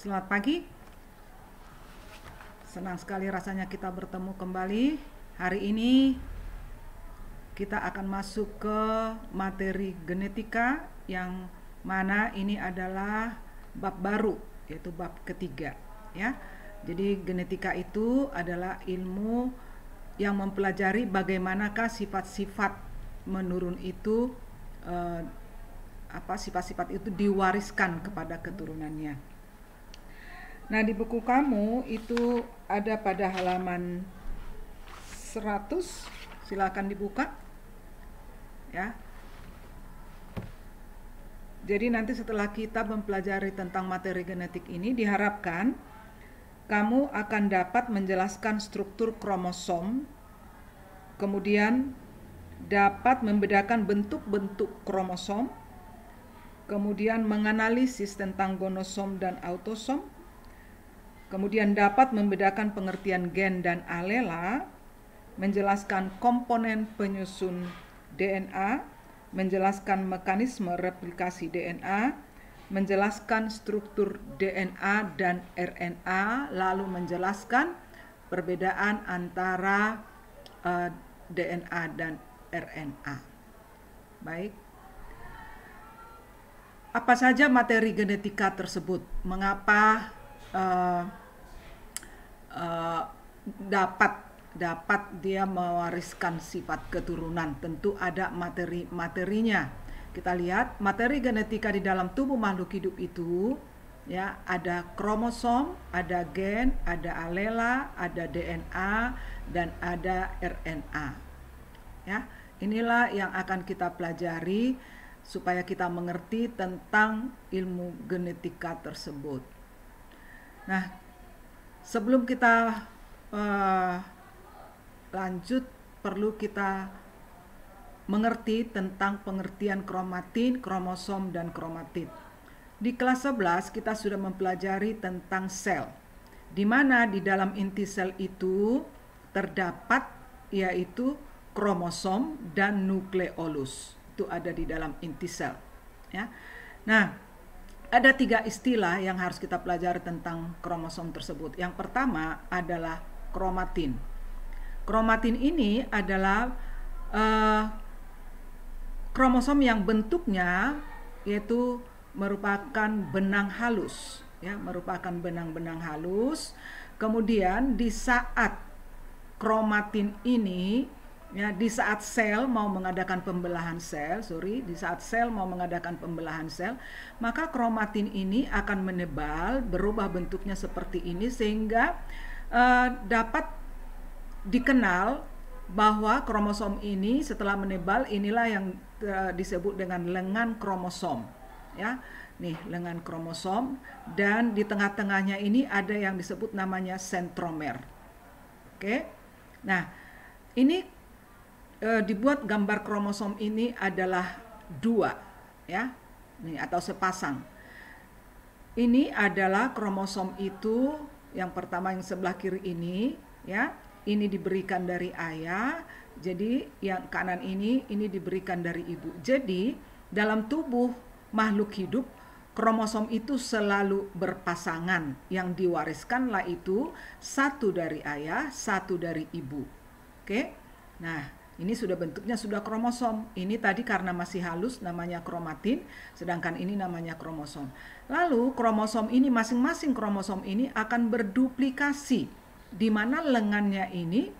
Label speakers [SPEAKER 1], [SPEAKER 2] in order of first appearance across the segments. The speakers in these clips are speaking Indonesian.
[SPEAKER 1] Selamat pagi. Senang sekali rasanya kita bertemu kembali. Hari ini kita akan masuk ke materi genetika yang mana ini adalah bab baru, yaitu bab ketiga, ya. Jadi genetika itu adalah ilmu yang mempelajari bagaimanakah sifat-sifat menurun itu sifat-sifat itu diwariskan kepada keturunannya. Nah, di buku kamu itu ada pada halaman 100, silakan dibuka. Ya. Jadi nanti setelah kita mempelajari tentang materi genetik ini, diharapkan kamu akan dapat menjelaskan struktur kromosom, kemudian dapat membedakan bentuk-bentuk kromosom, kemudian menganalisis tentang gonosom dan autosom, kemudian dapat membedakan pengertian gen dan alela, menjelaskan komponen penyusun DNA, menjelaskan mekanisme replikasi DNA, menjelaskan struktur DNA dan RNA, lalu menjelaskan perbedaan antara DNA dan RNA. Baik. Apa saja materi genetika tersebut? Mengapa dapat dia mewariskan sifat keturunan? Tentu ada materinya. Kita lihat materi genetika di dalam tubuh makhluk hidup itu, ya, ada kromosom, ada gen, ada alela, ada DNA, dan ada RNA. Ya, inilah yang akan kita pelajari supaya kita mengerti tentang ilmu genetika tersebut. Nah, sebelum kita lanjut, perlu kita mengerti tentang pengertian kromatin, kromosom, dan kromatid. Di kelas 11 kita sudah mempelajari tentang sel, di mana di dalam inti sel itu terdapat yaitu kromosom dan nukleolus. Itu ada di dalam inti sel, ya. Nah, ada 3 istilah yang harus kita pelajari tentang kromosom tersebut. Yang pertama adalah kromatin. Kromatin ini adalah kromosom yang bentuknya yaitu merupakan benang halus, ya, merupakan benang-benang halus. Kemudian di saat kromatin ini, ya, di saat sel mau mengadakan pembelahan sel, maka kromatin ini akan menebal, berubah bentuknya seperti ini sehingga dapat dikenal bahwa kromosom ini setelah menebal, inilah yang disebut dengan lengan kromosom, ya. Nih, lengan kromosom, dan di tengah-tengahnya ini ada yang disebut namanya sentromer. Oke. Nah, ini dibuat gambar kromosom ini adalah 2, ya. Nih, atau sepasang. Ini adalah kromosom itu, yang pertama yang sebelah kiri ini, ya. Ini diberikan dari ayah, jadi yang kanan ini diberikan dari ibu. Jadi dalam tubuh makhluk hidup, kromosom itu selalu berpasangan. Yang diwariskanlah itu 1 dari ayah, 1 dari ibu. Oke. Nah, ini sudah bentuknya sudah kromosom. Ini tadi karena masih halus namanya kromatin, sedangkan ini namanya kromosom. Lalu kromosom ini, masing-masing kromosom ini akan berduplikasi, di mana lengannya ini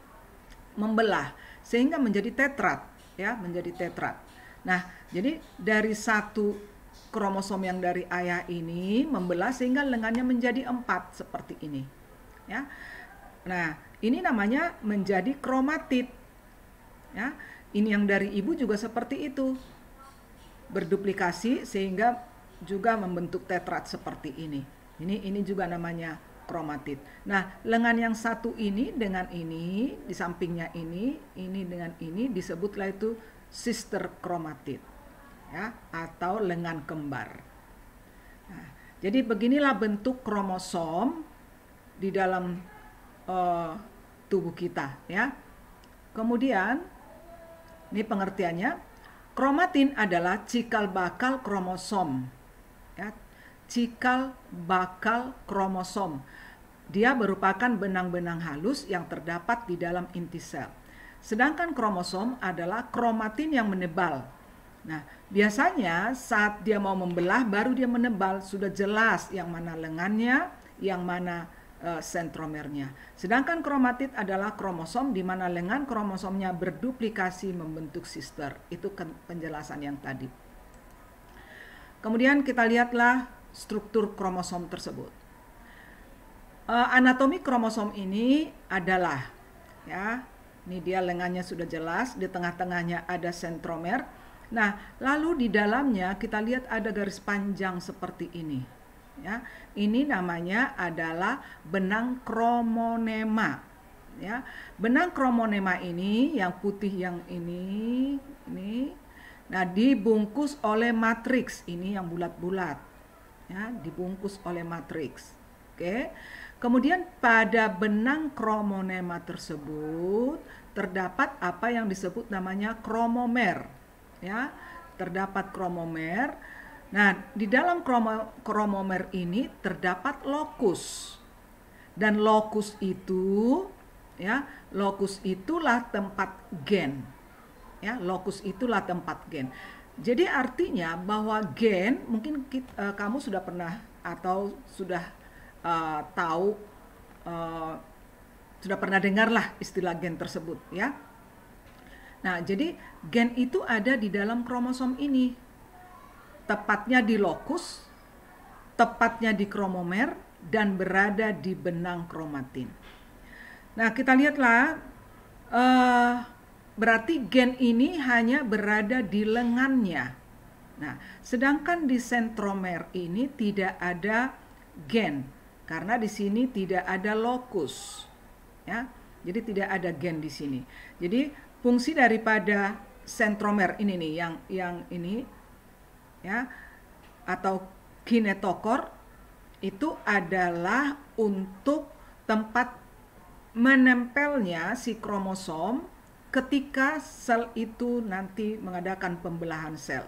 [SPEAKER 1] membelah sehingga menjadi tetrat, ya, menjadi tetrat. Nah, jadi dari 1 kromosom yang dari ayah ini membelah sehingga lengannya menjadi 4 seperti ini, ya. Nah, ini namanya menjadi kromatid, ya. Ini yang dari ibu juga seperti itu, berduplikasi sehingga juga membentuk tetrat seperti ini. Ini juga namanya kromatid. Nah, lengan yang satu ini dengan ini, di sampingnya ini dengan ini, disebutlah itu sister kromatid, ya, atau lengan kembar. Nah, jadi beginilah bentuk kromosom di dalam tubuh kita, ya. Kemudian ini pengertiannya, kromatin adalah cikal bakal kromosom, ya. cikal bakal kromosom. Dia merupakan benang-benang halus yang terdapat di dalam inti sel. Sedangkan kromosom adalah kromatin yang menebal. Nah, biasanya saat dia mau membelah baru dia menebal, sudah jelas yang mana lengannya, yang mana sentromernya. Sedangkan kromatid adalah kromosom di mana lengan kromosomnya berduplikasi membentuk sister. Itu penjelasan yang tadi. Kemudian kita lihatlah struktur kromosom tersebut. Anatomi kromosom ini adalah, ya, ini dia lengannya sudah jelas, di tengah-tengahnya ada sentromer. Nah, lalu di dalamnya kita lihat ada garis panjang seperti ini. Ya, ini namanya adalah benang kromonema. Ya, benang kromonema ini yang putih yang ini. Nah, dibungkus oleh matriks ini yang bulat-bulat. Ya, dibungkus oleh matriks. Oke. Kemudian pada benang kromonema tersebut terdapat apa yang disebut namanya kromomer. Ya, terdapat kromomer. Nah, di dalam kromomer ini terdapat lokus. Dan lokus itu, ya, lokus itulah tempat gen. Ya, lokus itulah tempat gen. Jadi artinya bahwa gen, mungkin kamu sudah pernah atau sudah tahu, sudah pernah dengar lah istilah gen tersebut, ya. Nah, jadi gen itu ada di dalam kromosom ini. Tepatnya di lokus, tepatnya di kromomer, dan berada di benang kromatin. Nah, kita lihatlah, berarti gen ini hanya berada di lengannya. Nah, sedangkan di sentromer ini tidak ada gen, karena di sini tidak ada lokus. Ya, jadi tidak ada gen di sini. Jadi fungsi daripada sentromer ini nih, yang ini, ya, atau kinetokor itu adalah untuk tempat menempelnya si kromosom ketika sel itu nanti mengadakan pembelahan sel.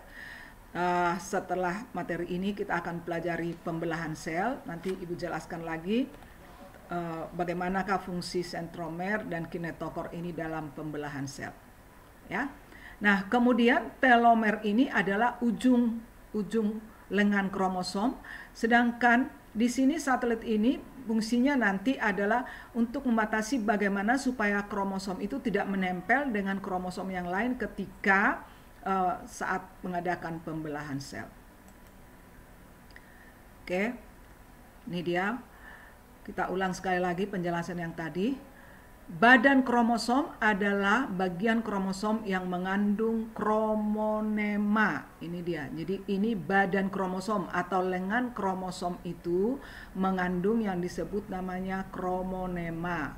[SPEAKER 1] Setelah materi ini kita akan pelajari pembelahan sel. Nanti Ibu jelaskan lagi bagaimanakah fungsi sentromer dan kinetokor ini dalam pembelahan sel. Ya. Nah, kemudian telomer ini adalah ujung lengan kromosom, sedangkan di sini satelit ini fungsinya nanti adalah untuk membatasi bagaimana supaya kromosom itu tidak menempel dengan kromosom yang lain ketika saat mengadakan pembelahan sel. Oke, ini dia. Kita ulang sekali lagi penjelasan yang tadi. Badan kromosom adalah bagian kromosom yang mengandung kromonema. Ini dia. Jadi ini badan kromosom atau lengan kromosom itu mengandung yang disebut namanya kromonema.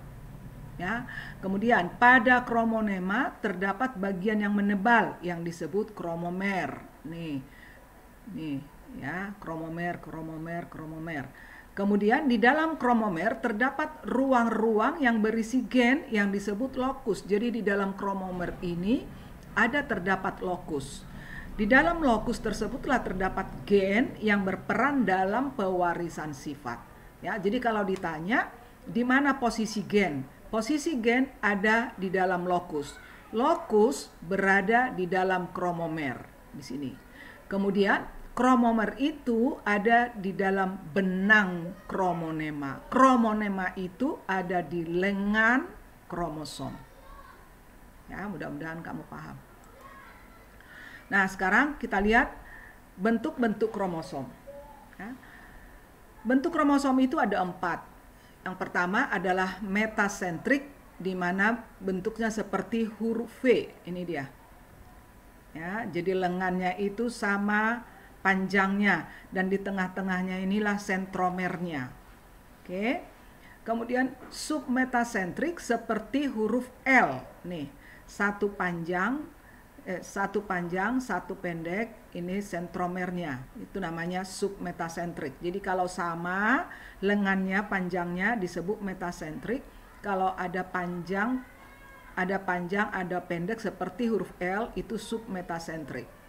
[SPEAKER 1] Ya. Kemudian pada kromonema terdapat bagian yang menebal yang disebut kromomer. Nih ya, kromomer. Kemudian di dalam kromomer terdapat ruang-ruang yang berisi gen yang disebut lokus. Jadi di dalam kromomer ini terdapat lokus. Di dalam lokus tersebutlah terdapat gen yang berperan dalam pewarisan sifat. Ya, jadi kalau ditanya di mana posisi gen? Posisi gen ada di dalam lokus. Lokus berada di dalam kromomer di sini. Kemudian kromomer itu ada di dalam benang kromonema. Kromonema itu ada di lengan kromosom. Ya, mudah-mudahan kamu paham. Nah, sekarang kita lihat bentuk-bentuk kromosom. Ya. Bentuk kromosom itu ada 4. Yang pertama adalah metasentrik, di mana bentuknya seperti huruf V. Ini dia. Ya, jadi lengannya itu sama panjangnya, dan di tengah-tengahnya inilah sentromernya. Oke. Kemudian submetasentrik seperti huruf L. Nih, satu panjang, satu pendek, ini sentromernya. Itu namanya submetasentrik. Jadi kalau sama lengannya, panjangnya disebut metasentrik. Kalau ada panjang, ada pendek seperti huruf L, itu submetasentrik.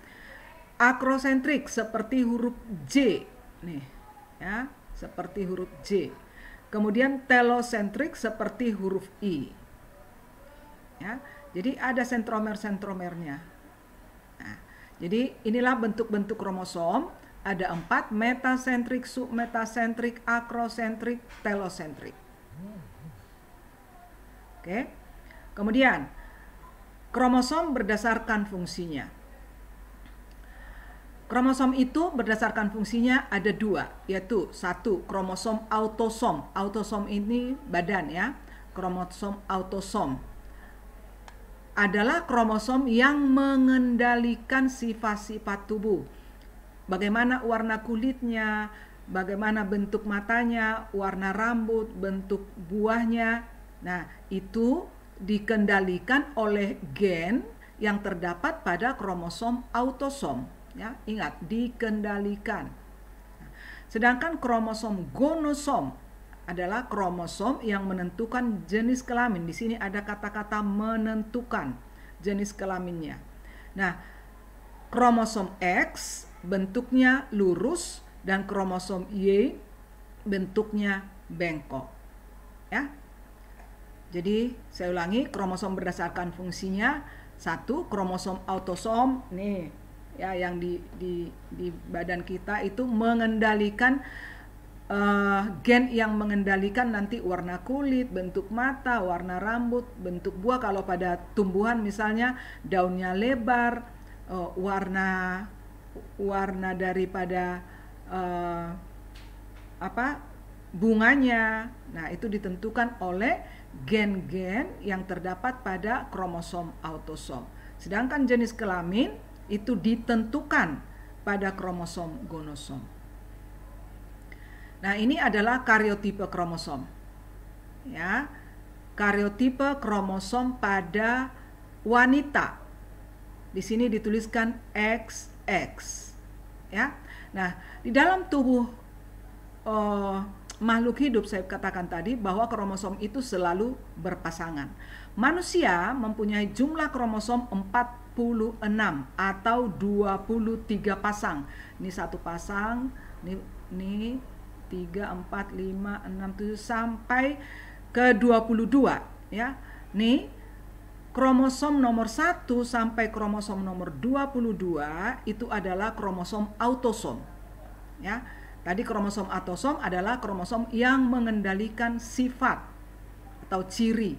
[SPEAKER 1] Akrosentrik seperti huruf J. Nih, ya, seperti huruf J. Kemudian telosentrik seperti huruf I. Ya, jadi ada sentromer-sentromernya. Nah, jadi inilah bentuk-bentuk kromosom. Ada 4, metasentrik, submetasentrik, akrosentrik, telosentrik. Oke. Kemudian kromosom berdasarkan fungsinya. Kromosom itu berdasarkan fungsinya ada 2, yaitu 1 kromosom autosom. Autosom ini badan ya. Kromosom autosom adalah kromosom yang mengendalikan sifat-sifat tubuh. Bagaimana warna kulitnya, bagaimana bentuk matanya, warna rambut, bentuk buahnya. Nah, itu dikendalikan oleh gen yang terdapat pada kromosom autosom. Ya, ingat, dikendalikan. Sedangkan kromosom gonosom adalah kromosom yang menentukan jenis kelamin. Di sini ada kata-kata menentukan jenis kelaminnya. Nah, kromosom X bentuknya lurus dan kromosom Y bentuknya bengkok. Ya. Jadi, saya ulangi, kromosom berdasarkan fungsinya. 1 kromosom autosom nih ya, yang di badan kita itu mengendalikan gen yang mengendalikan nanti warna kulit, bentuk mata, warna rambut, bentuk buah. Kalau pada tumbuhan misalnya daunnya lebar, warna daripada bunganya. Nah, itu ditentukan oleh gen-gen yang terdapat pada kromosom autosom. Sedangkan jenis kelamin itu ditentukan pada kromosom gonosom. Nah, ini adalah karyotipe kromosom. Ya. Karyotipe kromosom pada wanita. Di sini dituliskan XX. Ya. Nah, di dalam tubuh makhluk hidup saya katakan tadi bahwa kromosom itu selalu berpasangan. Manusia mempunyai jumlah kromosom 46 atau 23 pasang. Ini satu pasang, ini 3, 4, 5, 6, 7 sampai ke 22 ya. Nih kromosom nomor 1 sampai kromosom nomor 22 itu adalah kromosom autosom. Ya. Tadi kromosom autosom adalah kromosom yang mengendalikan sifat atau ciri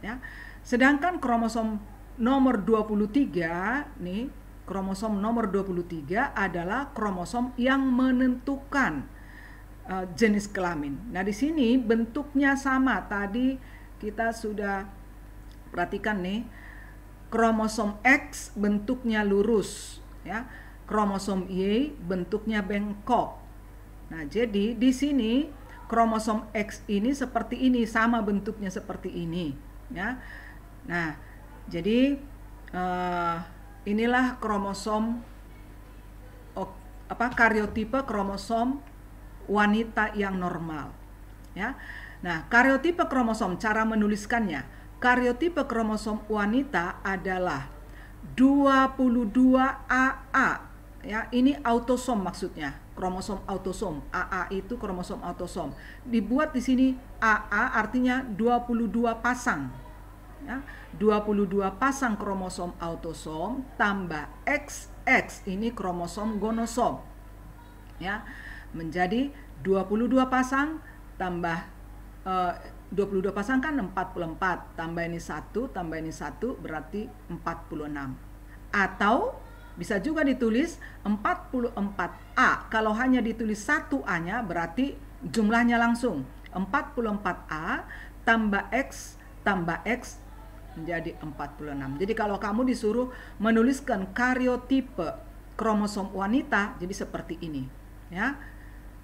[SPEAKER 1] ya. Sedangkan kromosom nomor 23 nih, kromosom nomor 23 adalah kromosom yang menentukan jenis kelamin. Nah, di sini bentuknya sama. Tadi kita sudah perhatikan nih, kromosom X bentuknya lurus ya. Kromosom Y bentuknya bengkok. Nah, jadi di sini kromosom X ini seperti ini, sama bentuknya seperti ini ya. Nah, jadi inilah kromosom karyotipe kromosom wanita yang normal ya. Nah, karyotipe kromosom, cara menuliskannya, karyotipe kromosom wanita adalah 22AA ya. Ini autosom maksudnya, kromosom autosom. AA itu kromosom autosom. Dibuat di sini AA artinya 22 pasang ya. 22 pasang kromosom autosom tambah XX, ini kromosom gonosom ya. Menjadi 22 pasang tambah 22 pasang kan 44, tambah ini 1 tambah ini 1 berarti 46. Atau bisa juga ditulis 44A. Kalau hanya ditulis 1A-nya berarti jumlahnya langsung 44A tambah X menjadi 46. Jadi kalau kamu disuruh menuliskan karyotipe kromosom wanita jadi seperti ini ya.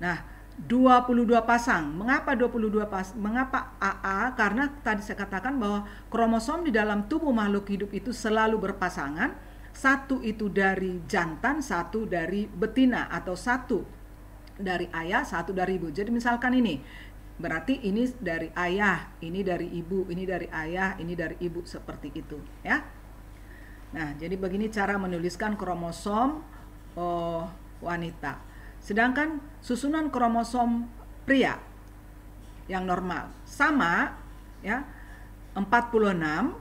[SPEAKER 1] Nah, 22 pasang. Mengapa 22 pasang? Mengapa AA? Karena tadi saya katakan bahwa kromosom di dalam tubuh makhluk hidup itu selalu berpasangan. Satu itu dari jantan, satu dari betina, atau satu dari ayah, satu dari ibu. Jadi misalkan ini, berarti ini dari ayah, ini dari ibu, ini dari ayah, ini dari ibu, seperti itu ya. Nah, jadi begini cara menuliskan kromosom wanita. Sedangkan susunan kromosom pria yang normal sama ya, 46.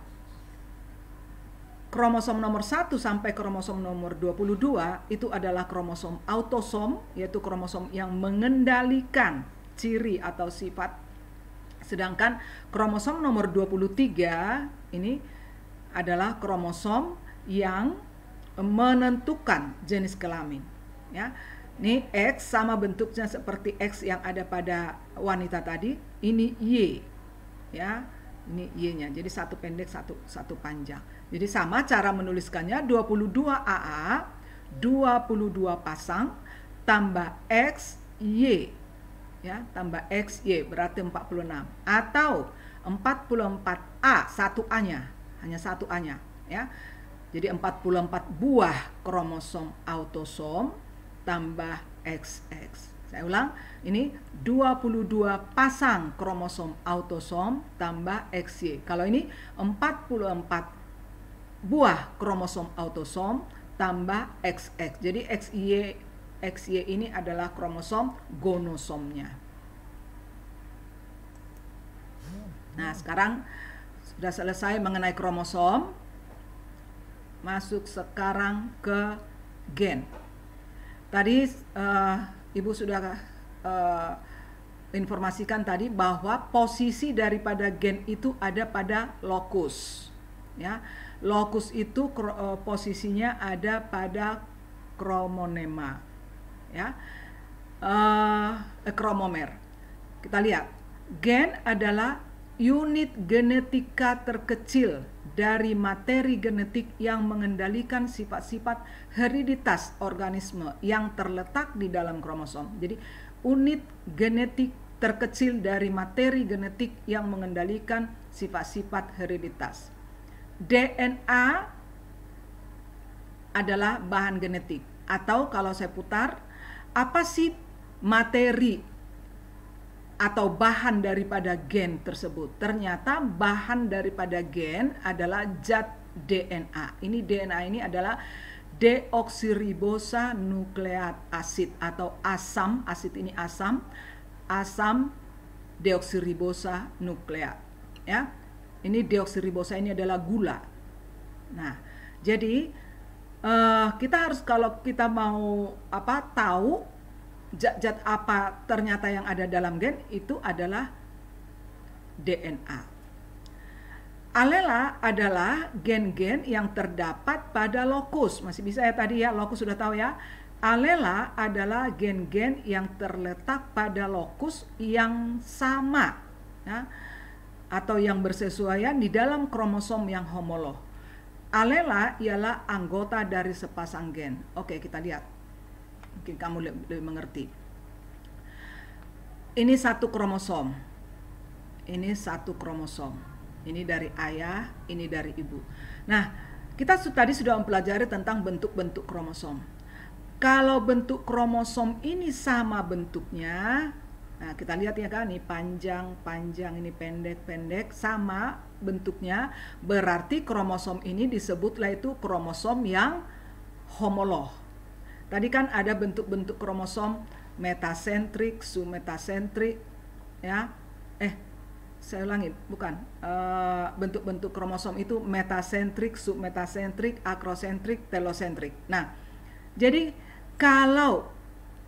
[SPEAKER 1] Kromosom nomor 1 sampai kromosom nomor 22 itu adalah kromosom autosom, yaitu kromosom yang mengendalikan ciri atau sifat. Sedangkan kromosom nomor 23 ini adalah kromosom yang menentukan jenis kelamin ya. Ini X sama bentuknya seperti X yang ada pada wanita tadi, ini Y ya. Ini Y-nya. Jadi satu pendek, satu panjang. Jadi sama cara menuliskannya, 22 AA, 22 pasang tambah X Y ya, tambah X Y berarti 46, atau 44A, satu A-nya, hanya satu A-nya ya. Jadi 44 buah kromosom autosom tambah XX. Saya ulang, ini 22 pasang kromosom autosom tambah XY. Kalau ini 44 buah kromosom autosom tambah XX. Jadi XY ini adalah kromosom gonosomnya. Nah, sekarang sudah selesai mengenai kromosom. Masuk sekarang ke gen. Tadi Ibu sudah informasikan tadi bahwa posisi daripada gen itu ada pada lokus ya. Lokus itu posisinya ada pada kromonema ya, kromomer. Kita lihat, gen adalah unit genetika terkecil dari materi genetik yang mengendalikan sifat-sifat hereditas organisme yang terletak di dalam kromosom. Jadi unit genetik terkecil dari materi genetik yang mengendalikan sifat-sifat hereditas. DNA adalah bahan genetik, atau kalau saya putar, apa sih materi atau bahan daripada gen tersebut? Ternyata bahan daripada gen adalah zat DNA. Ini DNA ini adalah deoksiribosa nukleat asid atau asam. Asid ini asam deoksiribosa nukleat ya. Ini deoksiribosa ini adalah gula. Nah, jadi kita harus, kalau kita mau tahu zat-zat apa ternyata yang ada dalam gen, itu adalah DNA. Alela adalah gen-gen yang terdapat pada lokus. Masih bisa ya tadi ya, lokus sudah tahu ya. Alela adalah gen-gen yang terletak pada lokus yang sama ya, atau yang bersesuaian di dalam kromosom yang homolog. Alela ialah anggota dari sepasang gen. Oke, kita lihat. Mungkin kamu lebih mengerti. Ini satu kromosom. Ini satu kromosom. Ini dari ayah, ini dari ibu. Nah, kita tadi sudah mempelajari tentang bentuk-bentuk kromosom. Kalau bentuk kromosom ini sama bentuknya, nah kita lihat ya kan, ini panjang, ini pendek, sama bentuknya, berarti kromosom ini disebutlah itu kromosom yang homolog. Tadi kan ada bentuk-bentuk kromosom metasentrik, submetasentrik, ya. Saya ulangi, bukan. Bentuk-bentuk kromosom itu metasentrik, submetasentrik, akrosentrik, telosentrik. Nah, jadi kalau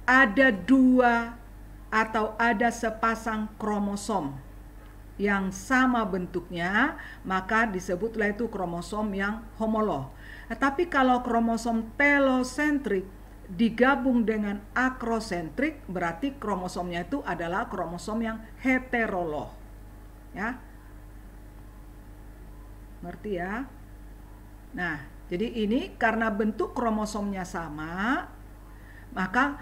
[SPEAKER 1] ada dua atau ada sepasang kromosom yang sama bentuknya, maka disebutlah itu kromosom yang homolog. Tapi kalau kromosom telosentrik digabung dengan akrosentrik, berarti kromosomnya itu adalah kromosom yang heterolog. Ya, ngerti ya? Nah, jadi ini karena bentuk kromosomnya sama, maka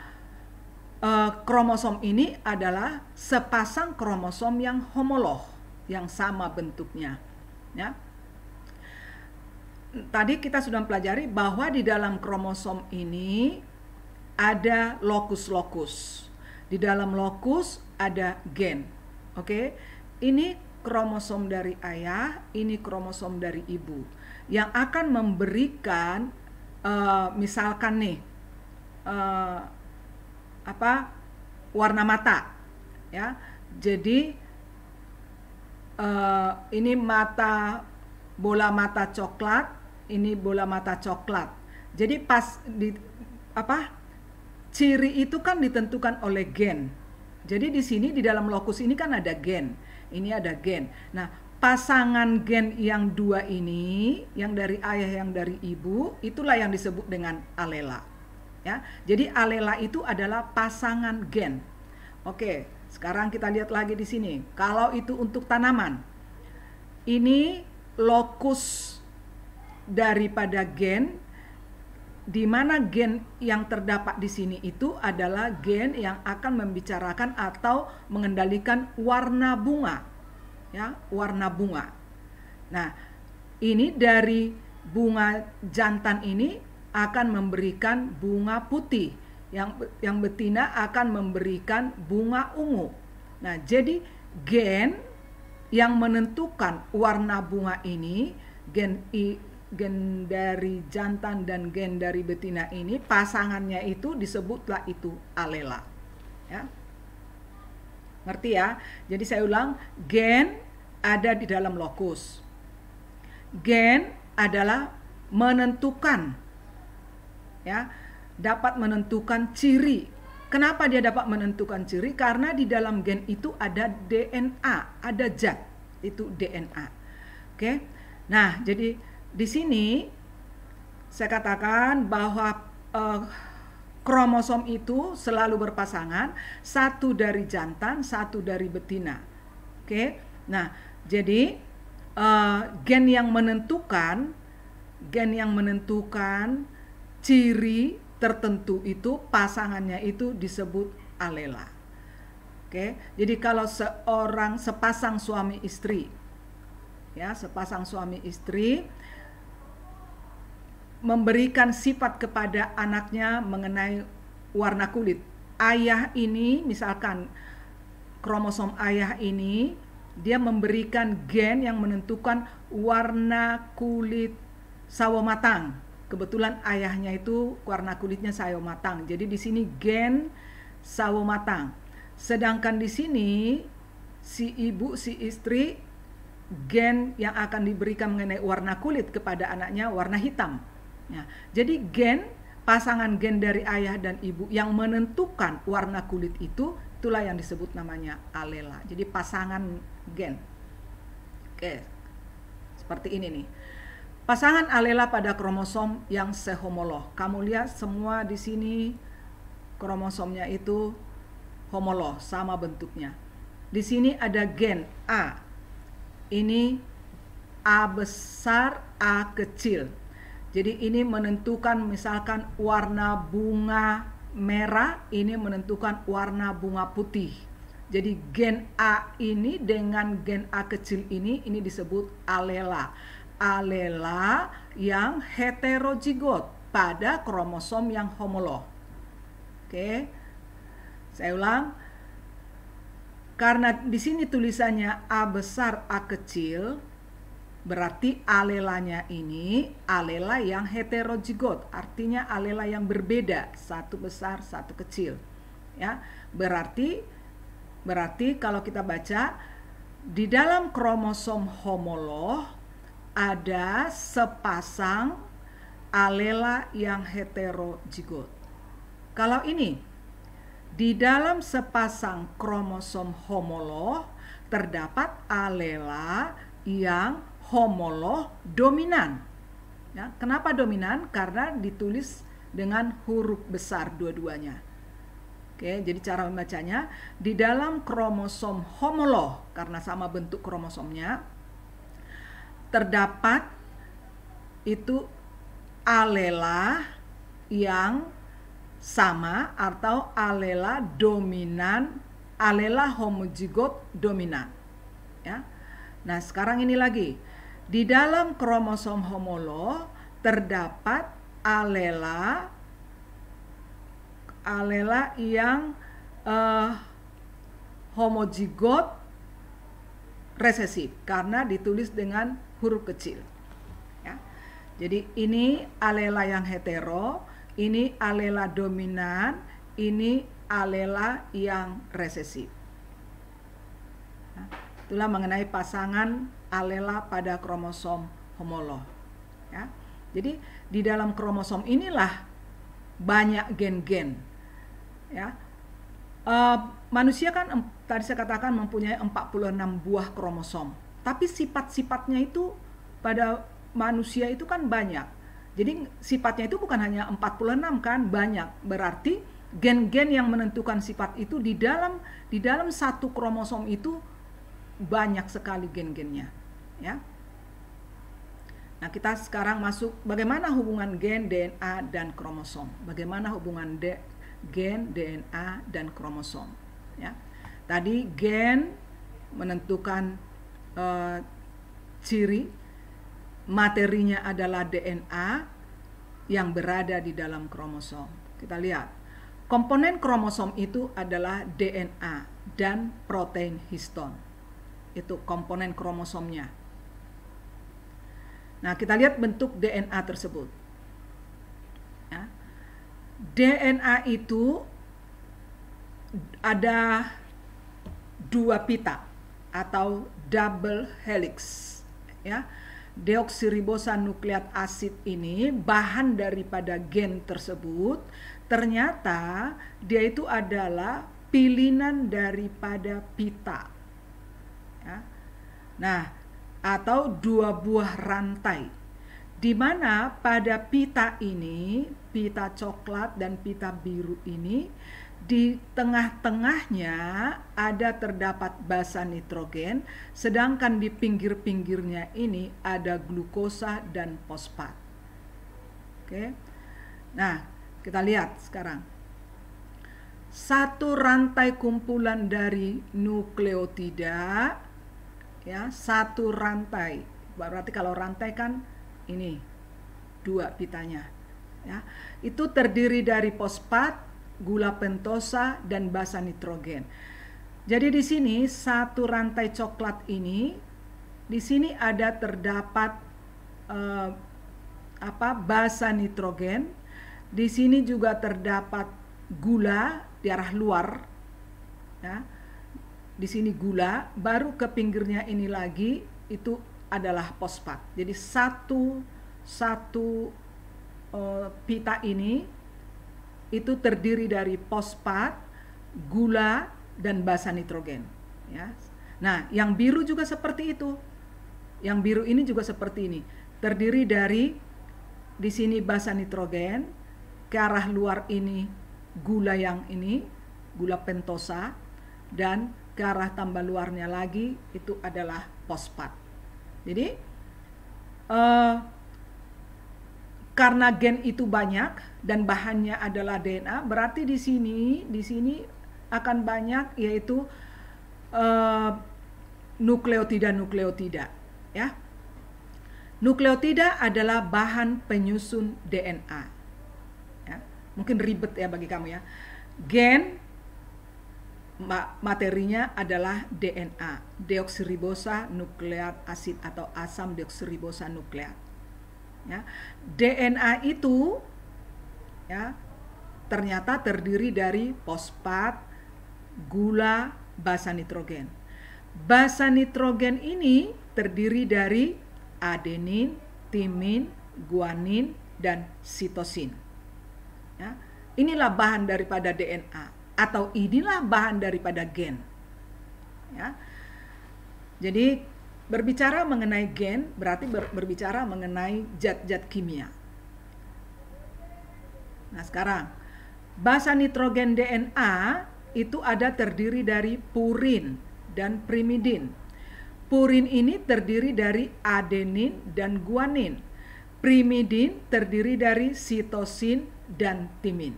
[SPEAKER 1] kromosom ini adalah sepasang kromosom yang homolog, yang sama bentuknya. Ya. Tadi kita sudah mempelajari bahwa di dalam kromosom ini ada lokus-lokus. Di dalam lokus ada gen. Oke, ini kromosom dari ayah, ini kromosom dari ibu, yang akan memberikan misalkan nih warna mata, ya. Jadi ini bola mata coklat, ini bola mata coklat. Jadi pas ciri itu kan ditentukan oleh gen. Jadi di sini di dalam lokus ini kan ada gen, ini ada gen. Nah, pasangan gen yang dua ini, yang dari ayah yang dari ibu, itulah yang disebut dengan alela. Ya, jadi alela itu adalah pasangan gen. Oke, sekarang kita lihat lagi di sini. Kalau itu untuk tanaman, ini lokus daripada gen, di mana gen yang terdapat di sini itu adalah gen yang akan membicarakan atau mengendalikan warna bunga, ya, warna bunga. Nah, ini dari bunga jantan ini akan memberikan bunga putih, yang betina akan memberikan bunga ungu. Nah, jadi gen yang menentukan warna bunga ini, gen dari jantan dan gen dari betina ini, pasangannya itu disebutlah itu alela. Ya. Ngerti ya? Jadi saya ulang, gen ada di dalam lokus. Gen adalah menentukan, ya, dapat menentukan ciri. Kenapa dia dapat menentukan ciri? Karena di dalam gen itu ada DNA, ada zat, itu DNA. Oke. Nah, jadi di sini saya katakan bahwa kromosom itu selalu berpasangan, satu dari jantan, satu dari betina. Oke. Nah, jadi gen yang menentukan ciri tertentu itu, pasangannya itu disebut alela. Oke. Jadi kalau sepasang suami istri, ya, sepasang suami istri memberikan sifat kepada anaknya mengenai warna kulit. Ayah ini, misalkan kromosom ayah ini, dia memberikan gen yang menentukan warna kulit sawo matang. Kebetulan ayahnya itu warna kulitnya sawo matang. Jadi di sini gen sawo matang. Sedangkan di sini si ibu, si istri, gen yang akan diberikan mengenai warna kulit kepada anaknya warna hitam. Ya, jadi gen, pasangan gen dari ayah dan ibu yang menentukan warna kulit itu, itulah yang disebut namanya alela. Jadi pasangan gen. Oke, seperti ini nih. Pasangan alela pada kromosom yang sehomolog. Kamu lihat semua di sini kromosomnya itu homolog, sama bentuknya. Di sini ada gen A. Ini A besar, A kecil. Jadi ini menentukan misalkan warna bunga merah, ini menentukan warna bunga putih. Jadi gen A ini dengan gen A kecil ini disebut alela. Alela yang heterozigot pada kromosom yang homolog. Oke. Saya ulang. Karena di sini tulisannya A besar A kecil, berarti alelanya ini alela yang heterozigot, artinya alela yang berbeda, satu besar satu kecil. Ya, berarti kalau kita baca di dalam kromosom homolog ada sepasang alela yang heterozigot. Kalau ini di dalam sepasang kromosom homolog terdapat alela yang homolog dominan. Ya, kenapa dominan? Karena ditulis dengan huruf besar dua-duanya. Oke, jadi cara membacanya di dalam kromosom homolog, karena sama bentuk kromosomnya, terdapat itu alela yang sama atau alela dominan, alela homozigot dominan. Ya. Nah, sekarang ini lagi. Di dalam kromosom homolog terdapat alela yang homozigot resesif karena ditulis dengan huruf kecil. Ya. Jadi ini alela yang hetero, ini alela dominan, ini alela yang resesif. Nah, itulah mengenai pasangan alela pada kromosom homolog. Ya. Jadi di dalam kromosom inilah banyak gen-gen. Ya. Manusia kan tadi saya katakan mempunyai 46 buah kromosom. Tapi sifat-sifatnya itu pada manusia itu kan banyak. Jadi sifatnya itu bukan hanya 46 kan, banyak. Berarti gen-gen yang menentukan sifat itu di dalam satu kromosom itu banyak sekali gen-gennya, ya. Nah, kita sekarang masuk bagaimana hubungan gen, DNA dan kromosom. Bagaimana hubungan gen, DNA dan kromosom, ya. Tadi gen menentukan ciri, materinya adalah DNA yang berada di dalam kromosom. Kita lihat, komponen kromosom itu adalah DNA dan protein histon. Itu komponen kromosomnya. Nah, kita lihat bentuk DNA tersebut. Ya. DNA itu ada 2 pita atau double helix, ya. Deoksiribosa nukleat asid ini bahan daripada gen tersebut, ternyata dia itu adalah pilihan daripada pita, ya. Nah, atau 2 buah rantai, di mana pada pita ini, pita coklat dan pita biru ini, di tengah-tengahnya ada terdapat basa nitrogen, sedangkan di pinggir-pinggirnya ini ada glukosa dan fosfat. Oke. Nah, kita lihat sekarang. Satu rantai kumpulan dari nukleotida, ya, satu rantai. Berarti kalau rantai kan ini 2 pitanya, ya. Itu terdiri dari fosfat, gula pentosa dan basa nitrogen. Jadi di sini satu rantai coklat ini, di sini ada terdapat basa nitrogen. Di sini juga terdapat gula di arah luar, ya. Di sini gula, baru ke pinggirnya ini lagi itu adalah fosfat. Jadi satu pita ini itu terdiri dari fosfat, gula, dan basa nitrogen, ya. Nah, yang biru juga seperti itu. Yang biru ini juga seperti ini. Terdiri dari di sini basa nitrogen, ke arah luar ini gula yang ini, gula pentosa, dan ke arah tambah luarnya lagi itu adalah fosfat. Jadi karena gen itu banyak dan bahannya adalah DNA, berarti di sini akan banyak yaitu nukleotida, ya. Nukleotida adalah bahan penyusun DNA. Ya. Mungkin ribet ya bagi kamu ya. Gen materinya adalah DNA, deoksiribosa nukleat asid atau asam deoksiribosa nukleat. Ya. DNA itu, ya, ternyata terdiri dari fosfat, gula, basa nitrogen. Basa nitrogen ini terdiri dari adenin, timin, guanin, dan sitosin. Ya. Inilah bahan daripada DNA atau inilah bahan daripada gen. Ya. Jadi berbicara mengenai gen berarti berbicara mengenai zat-zat kimia. Nah, sekarang basa nitrogen DNA itu ada terdiri dari purin dan primidin. Purin ini terdiri dari adenin dan guanin. Primidin terdiri dari sitosin dan timin.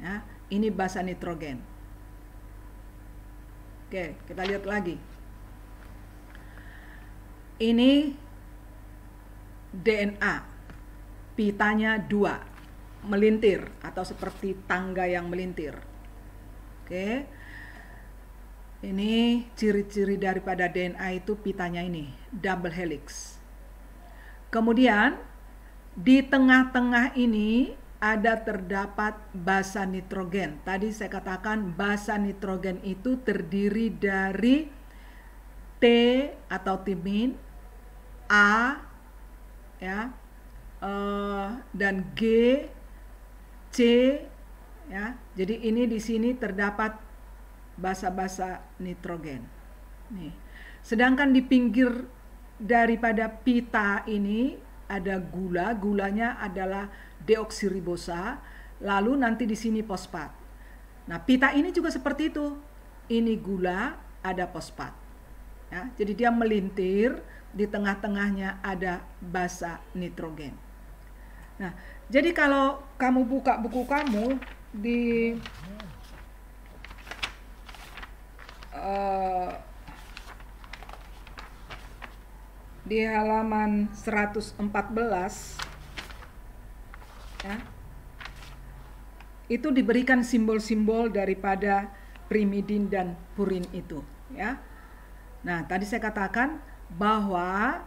[SPEAKER 1] Ya, ini basa nitrogen. Oke, kita lihat lagi. Ini DNA, pitanya 2, melintir atau seperti tangga yang melintir. Oke, ini ciri-ciri daripada DNA itu pitanya ini, double helix. Kemudian di tengah-tengah ini terdapat basa nitrogen. Tadi saya katakan basa nitrogen itu terdiri dari T atau timin, A, ya, dan G, C, ya. Jadi ini di sini terdapat basa-basa nitrogen. Nih. Sedangkan di pinggir daripada pita ini ada gula, gulanya adalah deoksiribosa, lalu nanti di sini fosfat. Nah, pita ini juga seperti itu. Ini gula, ada fosfat. Ya, jadi dia melintir, di tengah-tengahnya ada basa nitrogen. Nah, jadi kalau kamu buka buku kamu di halaman 114, ya, itu diberikan simbol-simbol daripada primidin dan purin itu, ya. Nah, tadi saya katakan bahwa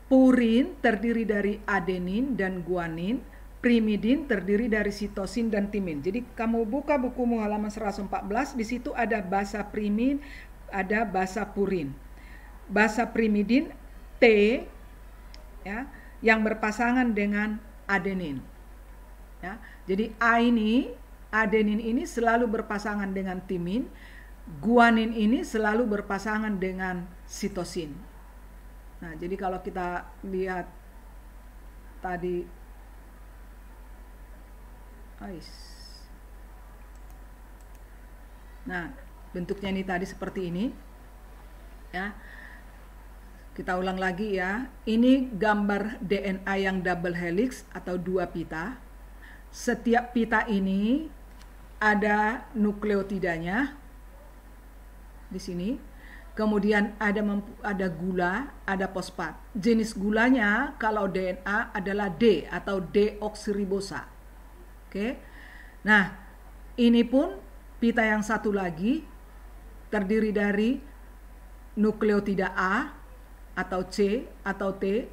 [SPEAKER 1] purin terdiri dari adenin dan guanin, primidin terdiri dari sitosin dan timin. Jadi kamu buka bukumu halaman 114, di situ ada basa primin, ada basa purin. Basa primidin T, ya, yang berpasangan dengan adenin. Ya, jadi A ini, adenin ini selalu berpasangan dengan timin, guanin ini selalu berpasangan dengan sitosin. Nah, jadi kalau kita lihat tadi, nah, bentuknya ini tadi seperti ini, ya. Kita ulang lagi ya. Ini gambar DNA yang double helix atau 2 pita. Setiap pita ini ada nukleotidanya di sini. Kemudian ada gula, ada fosfat. Jenis gulanya kalau DNA adalah D atau deoksiribosa. Oke. Nah, ini pun pita yang satu lagi terdiri dari nukleotida A atau C atau T,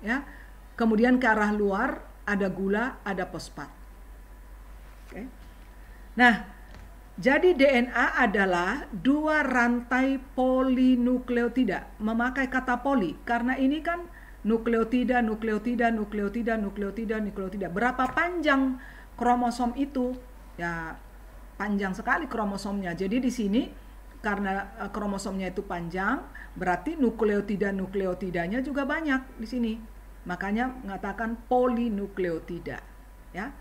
[SPEAKER 1] ya. Kemudian ke arah luar ada gula, ada fosfat. Oke. Nah, jadi DNA adalah 2 rantai polinukleotida. Memakai kata poli karena ini kan nukleotida, nukleotida, nukleotida, nukleotida, nukleotida. Berapa panjang kromosom itu? Ya, panjang sekali kromosomnya. Jadi di sini karena kromosomnya itu panjang, berarti nukleotida-nukleotidanya juga banyak di sini. Makanya mengatakan polinukleotida, ya.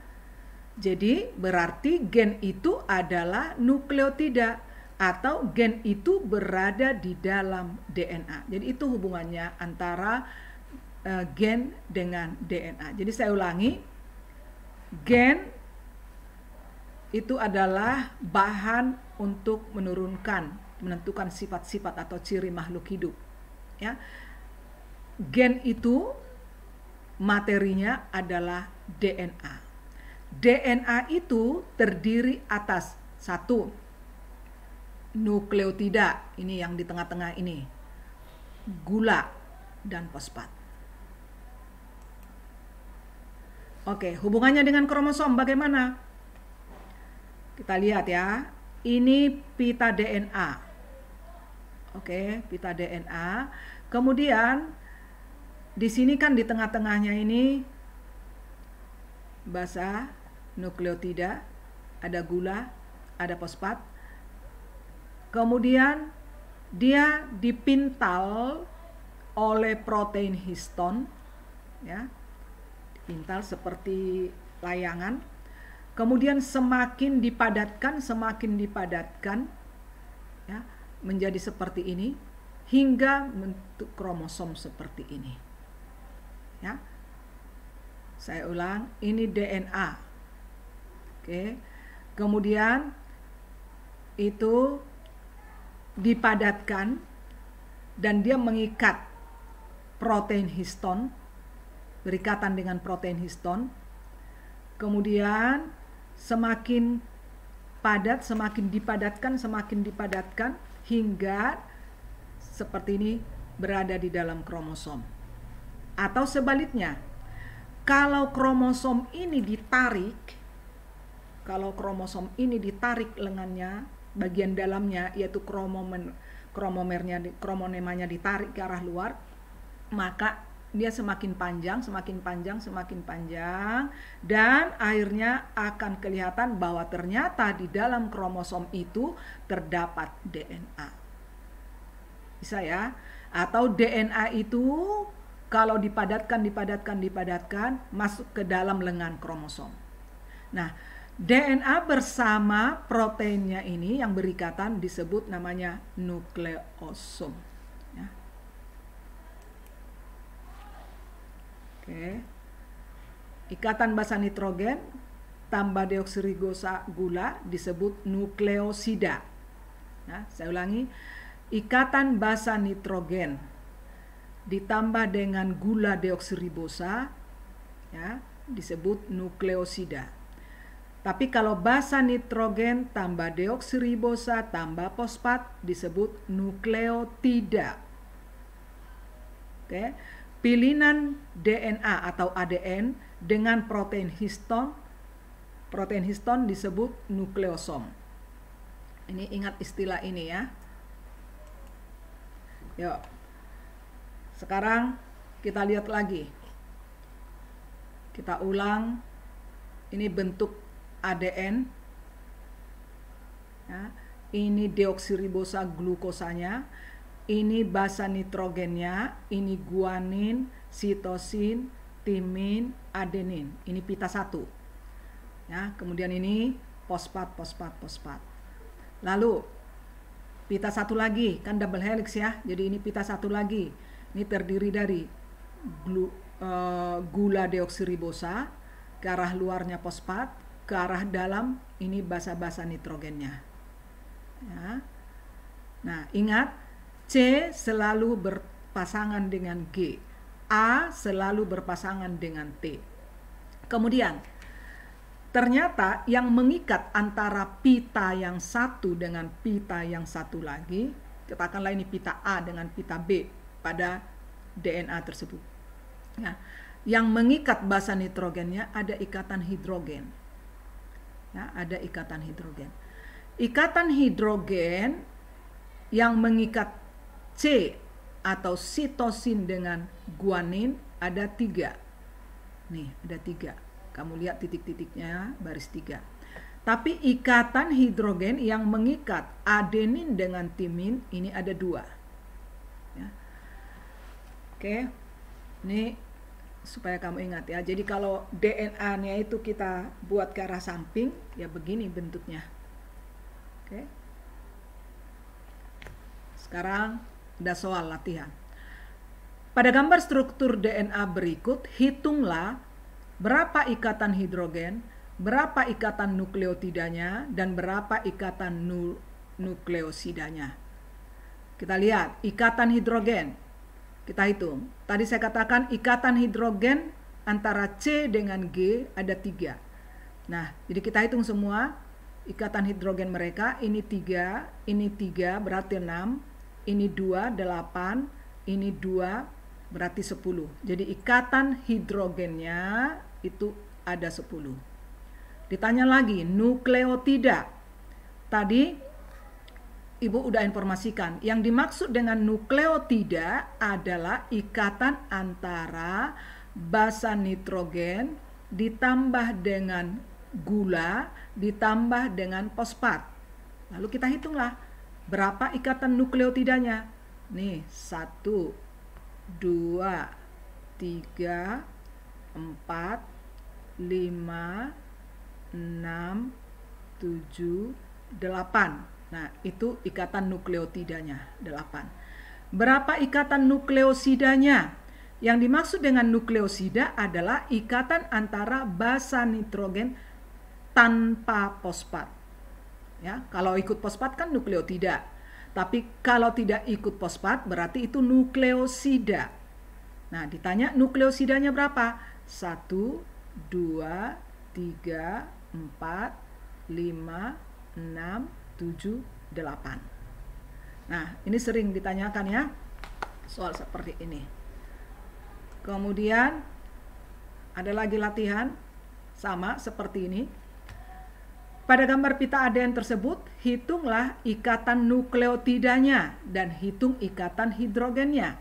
[SPEAKER 1] Jadi berarti gen itu adalah nukleotida atau gen itu berada di dalam DNA. Jadi itu hubungannya antara gen dengan DNA. Jadi saya ulangi, gen itu adalah bahan untuk menentukan sifat-sifat atau ciri makhluk hidup, ya. Gen itu materinya adalah DNA. DNA itu terdiri atas 1 nukleotida, ini yang di tengah-tengah ini, gula dan fosfat. Oke, hubungannya dengan kromosom bagaimana? Kita lihat ya, ini pita DNA. Oke, pita DNA. Kemudian di sini kan di tengah-tengahnya ini basa nukleotida, ada gula, ada fosfat. Kemudian dia dipintal oleh protein histon, ya. Dipintal seperti layangan. Kemudian semakin dipadatkan, ya, menjadi seperti ini hingga bentuk kromosom seperti ini. Ya. Saya ulang, ini DNA. Oke. Kemudian itu dipadatkan dan dia mengikat protein histon, berikatan dengan protein histon. Kemudian semakin padat, semakin dipadatkan hingga seperti ini berada di dalam kromosom. Atau sebaliknya, kalau kromosom ini ditarik, lengannya, bagian dalamnya, yaitu kromonemanya ditarik ke arah luar, maka dia semakin panjang, dan akhirnya akan kelihatan bahwa ternyata di dalam kromosom itu terdapat DNA. Bisa ya? Atau DNA itu kalau dipadatkan masuk ke dalam lengan kromosom. Nah, DNA bersama proteinnya ini yang berikatan disebut namanya nukleosom. Ya. Oke. Ikatan basa nitrogen tambah deoksiribosa gula disebut nukleosida. Nah, saya ulangi, ikatan basa nitrogen ditambah dengan gula deoksiribosa, ya, disebut nukleosida. Tapi kalau basa nitrogen tambah deoksiribosa tambah fosfat disebut nukleotida. Oke. Pilihan DNA atau ADN dengan protein histon disebut nukleosom. Ini ingat istilah ini ya. Yuk. Sekarang kita lihat lagi. Kita ulang. Ini bentuk ADN. Ya. Ini deoksiribosa glukosanya. Ini basa nitrogennya, ini guanin, sitosin, timin, adenin. Ini pita 1. Ya, kemudian ini fosfat. Lalu pita 1 lagi, kan double helix ya. Jadi ini pita 1 lagi. Ini terdiri dari gula deoksiribosa, ke arah luarnya fosfat, ke arah dalam ini basa-basa nitrogennya. Ya. Nah, ingat C selalu berpasangan dengan G, A selalu berpasangan dengan T. Kemudian, ternyata yang mengikat antara pita yang satu dengan pita yang satu lagi, katakanlah ini pita A dengan pita B pada DNA tersebut. Nah, yang mengikat basa nitrogennya ada ikatan hidrogen. Ya, ada ikatan hidrogen. Ikatan hidrogen yang mengikat C atau sitosin dengan guanin ada 3. Nih, ada 3. Kamu lihat titik-titiknya, baris 3. Tapi ikatan hidrogen yang mengikat adenin dengan timin ini ada 2. Ya. Oke, ini supaya kamu ingat ya. Jadi kalau DNA-nya itu kita buat ke arah samping, ya begini bentuknya. Oke. Sekarang ada soal latihan. Pada gambar struktur DNA berikut, hitunglah berapa ikatan hidrogen, berapa ikatan nukleotidanya, dan berapa ikatan nukleosidanya. Kita lihat, ikatan hidrogen. Kita hitung. Tadi saya katakan ikatan hidrogen antara C dengan G ada 3. Nah, jadi kita hitung semua ikatan hidrogen mereka. Ini 3 berarti 6. Ini 2, 8, ini 2, berarti 10. Jadi ikatan hidrogennya itu ada 10. Ditanya lagi, nukleotida. Tadi Ibu udah informasikan, yang dimaksud dengan nukleotida adalah ikatan antara basa nitrogen ditambah dengan gula ditambah dengan fosfat. Lalu kita hitunglah berapa ikatan nukleotidanya. Nih, 1, 2, 3, 4, 5, 6, 7, 8. Nah, itu ikatan nukleotidanya, 8. Berapa ikatan nukleosidanya? Yang dimaksud dengan nukleosida adalah ikatan antara basa nitrogen tanpa fosfat. Ya, kalau ikut fosfat kan nukleotida. Tapi kalau tidak ikut fosfat berarti itu nukleosida. Nah, ditanya nukleosidanya berapa? 1, 2, 3, 4, 5, 6, 7, 8. Nah, ini sering ditanyakan ya. Soal seperti ini. Kemudian Ada lagi latihan sama seperti ini. Pada gambar pita ADN tersebut, hitunglah ikatan nukleotidanya dan hitung ikatan hidrogennya.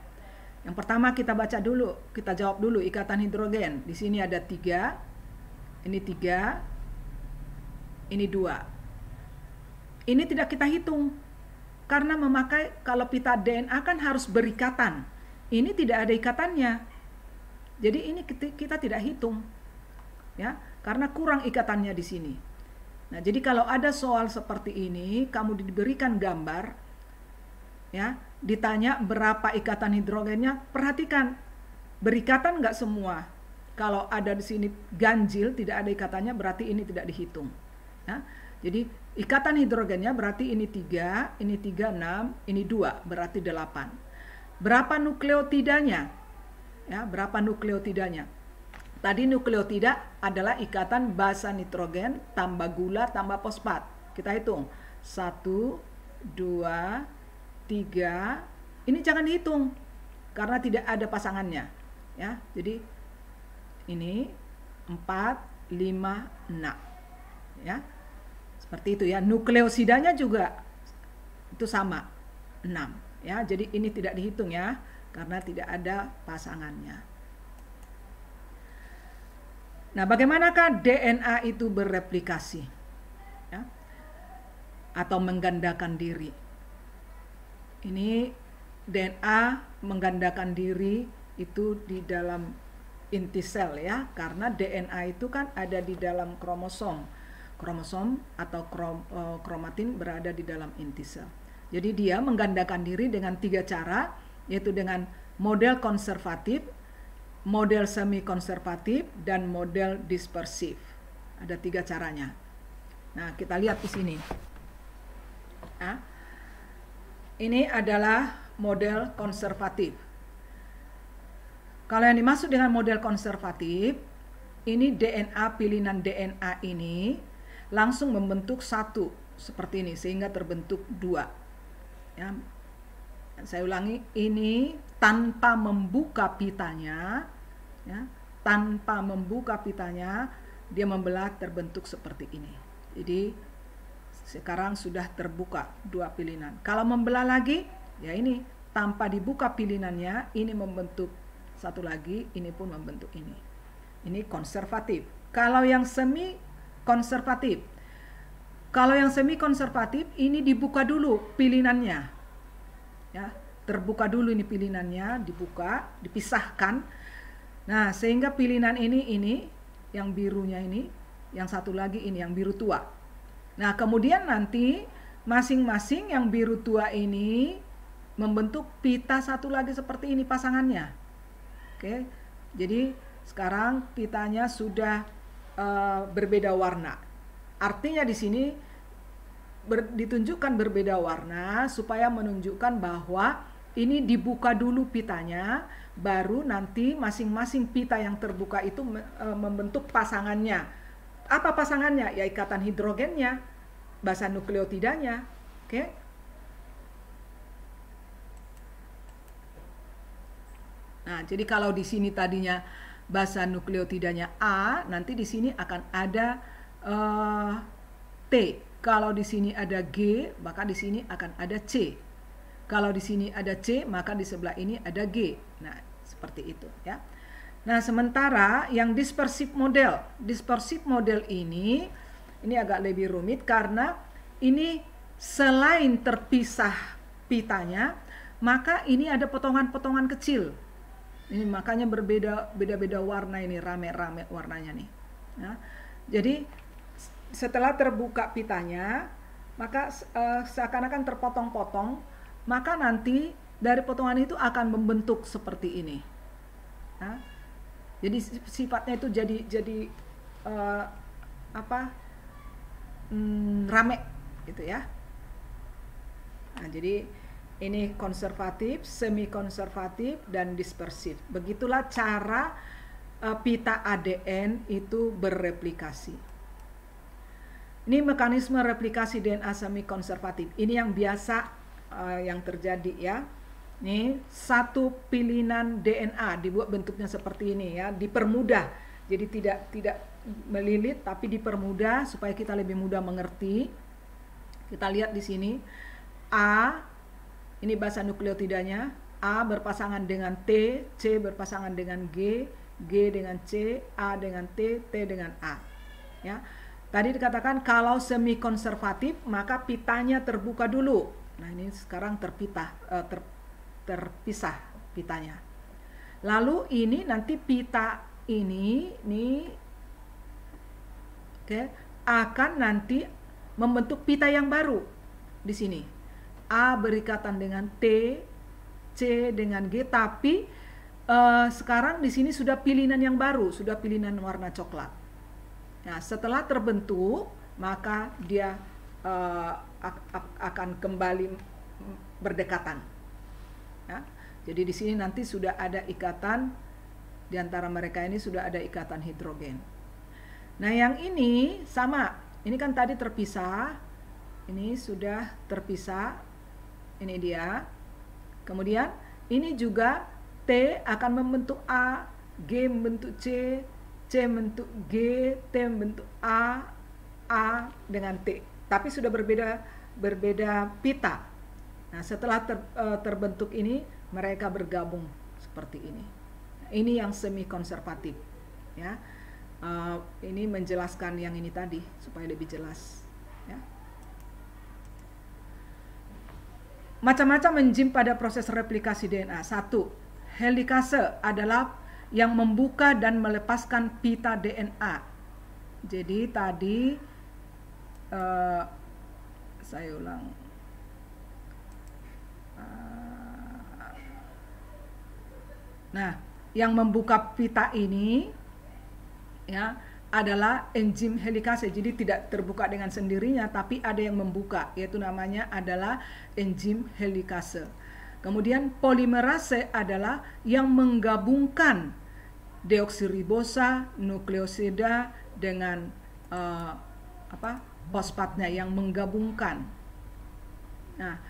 [SPEAKER 1] Yang pertama kita baca dulu, kita jawab dulu ikatan hidrogen. Di sini ada 3, ini 3, ini 2. Ini tidak kita hitung, karena memakai, kalau pita DNA kan harus berikatan. Ini tidak ada ikatannya. Jadi ini kita tidak hitung. Ya, karena kurang ikatannya di sini. Nah, jadi kalau ada soal seperti ini, kamu diberikan gambar, ya, ditanya berapa ikatan hidrogennya, perhatikan, berikatan nggak semua. Kalau ada di sini ganjil, tidak ada ikatannya, berarti ini tidak dihitung. Ya, jadi ikatan hidrogennya berarti ini 3, ini 3, 6, ini 2, berarti 8. Berapa nukleotidanya? Ya, berapa nukleotidanya? Tadi nukleotida adalah ikatan basa nitrogen tambah gula tambah fosfat. Kita hitung. 1, 2, 3. Ini jangan dihitung karena tidak ada pasangannya. Ya, jadi ini 4, 5, 6. Ya. Seperti itu ya. Nukleosidanya juga itu sama, 6. Ya, jadi ini tidak dihitung ya, karena tidak ada pasangannya. Nah, bagaimanakah DNA itu bereplikasi? Ya, atau menggandakan diri. Ini DNA menggandakan diri itu di dalam inti sel ya, karena DNA itu kan ada di dalam kromosom. Kromosom atau kromatin berada di dalam inti sel. Jadi dia menggandakan diri dengan 3 cara, yaitu dengan model konservatif, model semi konservatif, dan model dispersif. Ada 3 caranya. Nah, kita lihat di sini. Nah, ini adalah model konservatif. Kalau yang dimaksud dengan model konservatif, ini DNA, pilihan DNA ini langsung membentuk 1 seperti ini, sehingga terbentuk 2. Ya, saya ulangi, ini tanpa membuka pitanya, ya, tanpa membuka pitanya, dia membelah terbentuk seperti ini. Jadi sekarang sudah terbuka 2 pilihan. Kalau membelah lagi, ya ini tanpa dibuka pilihannya, ini membentuk 1 lagi, ini pun membentuk ini. Ini konservatif. Kalau yang semi konservatif, ini dibuka dulu pilihannya. Ya, terbuka dulu ini pilihannya, dibuka, dipisahkan. Nah, sehingga pilihan ini yang birunya ini, yang satu lagi ini yang biru tua. Nah, kemudian nanti masing-masing yang biru tua ini membentuk pita 1 lagi seperti ini pasangannya. Oke. Jadi sekarang pitanya sudah berbeda warna. Artinya di sini ditunjukkan berbeda warna supaya menunjukkan bahwa ini dibuka dulu pitanya, baru nanti masing-masing pita yang terbuka itu membentuk pasangannya. Apa pasangannya? Ya ikatan hidrogennya, basa nukleotidanya. Oke. Nah, jadi kalau di sini tadinya basa nukleotidanya A, nanti di sini akan ada T. Kalau di sini ada G, maka di sini akan ada C. Kalau di sini ada C, maka di sebelah ini ada G. Nah, seperti itu ya. Nah, sementara yang dispersif model ini agak lebih rumit karena ini selain terpisah pitanya, maka ini ada potongan-potongan kecil. Ini makanya beda-beda warna ini, rame-rame warnanya nih. Ya. Jadi setelah terbuka pitanya, maka seakan-akan terpotong-potong, maka nanti dari potongan itu akan membentuk seperti ini. Ya. Jadi sifatnya itu jadi rame gitu ya. Nah, jadi ini konservatif, semi konservatif, dan dispersif. Begitulah cara pita ADN itu bereplikasi. Ini mekanisme replikasi DNA semi konservatif. Ini yang biasa yang terjadi ya. Ini 1 pilihan DNA dibuat bentuknya seperti ini ya, dipermudah Jadi tidak melilit tapi dipermudah supaya kita lebih mudah mengerti. Kita lihat di sini A, ini basa nukleotidanya. A berpasangan dengan T, C berpasangan dengan G, G dengan C, A dengan T, T dengan A. Ya. Tadi dikatakan kalau semi konservatif maka pitanya terbuka dulu. Nah, ini sekarang terpisah pitanya. Lalu ini nanti pita ini akan nanti membentuk pita yang baru di sini. A berikatan dengan T, C dengan G, tapi sekarang di sini sudah pilihan yang baru, sudah pilihan warna coklat. Nah, setelah terbentuk maka dia akan kembali berdekatan. Ya. Jadi di sini nanti sudah ada ikatan di antara mereka, ini sudah ada ikatan hidrogen. Nah, yang ini sama. Ini kan tadi terpisah. Ini sudah terpisah. Ini dia. Kemudian ini juga T akan membentuk A, G membentuk C, C membentuk G, T membentuk A dengan T. Tapi sudah berbeda pita. Nah, setelah terbentuk ini mereka bergabung seperti ini. Ini yang semi konservatif, ya. Ini menjelaskan yang ini tadi supaya lebih jelas, ya. Macam-macam enzim pada proses replikasi DNA. 1. Helikase adalah yang membuka dan melepaskan pita DNA. Jadi tadi saya ulang. Nah, yang membuka pita ini ya adalah enzim helikase. Jadi tidak terbuka dengan sendirinya tapi ada yang membuka, yaitu namanya adalah enzim helikase. Kemudian polimerase adalah yang menggabungkan deoksiribosa nukleosida dengan fosfatnya, yang menggabungkan. Nah,